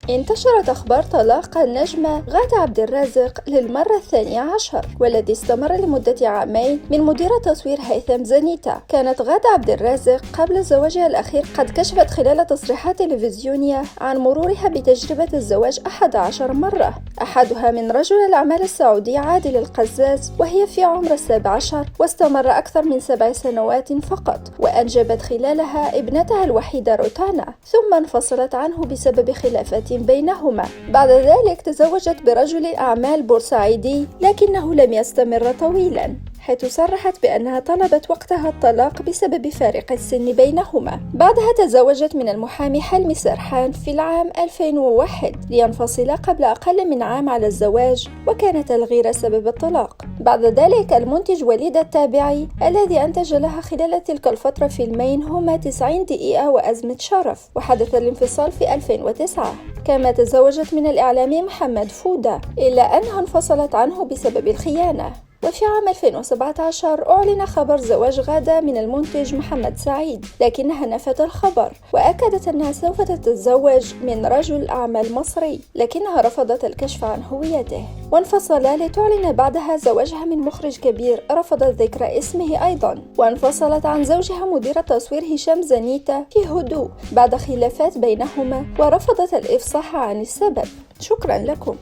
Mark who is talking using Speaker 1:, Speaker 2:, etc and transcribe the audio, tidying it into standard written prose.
Speaker 1: انتشرت أخبار طلاق النجمة غادة عبد الرازق للمرة 12، والذي استمر لمدة عامين من مدير تصوير هيثم زنيتا. كانت غادة عبد الرازق قبل زواجها الأخير قد كشفت خلال تصريحات تلفزيونية عن مرورها بتجربة الزواج 11 مرة، أحدها من رجل الأعمال السعودي عادل القزاز وهي في عمر 17، واستمر أكثر من 7 سنوات فقط، وأنجبت خلالها ابنتها الوحيدة روتانا، ثم انفصلت عنه بسبب خلافات بينهما. بعد ذلك تزوجت برجل أعمال بورسعيدي، لكنه لم يستمر طويلا، حيث صرحت بأنها طلبت وقتها الطلاق بسبب فارق السن بينهما. بعدها تزوجت من المحامي حلمي سرحان في العام 2001 لينفصلا قبل أقل من عام على الزواج، وكانت الغيرة سبب الطلاق. بعد ذلك المنتج وليد التابعي الذي أنتج لها خلال تلك الفترة فيلمين هما 90 دقيقة وأزمة شرف، وحدث الانفصال في 2009. كما تزوجت من الإعلامي محمد فودة، إلا أنها انفصلت عنه بسبب الخيانة. وفي عام 2017 أعلن خبر زواج غادة من المنتج محمد سعيد، لكنها نفت الخبر وأكدت أنها سوف تتزوج من رجل أعمال مصري، لكنها رفضت الكشف عن هويته. وانفصلا لتعلن بعدها زواجها من مخرج كبير رفضت ذكر اسمه أيضا. وانفصلت عن زوجها مدير التصوير هشام زنيتا في هدوء بعد خلافات بينهما، ورفضت الإفصاح عن السبب. شكرا لكم.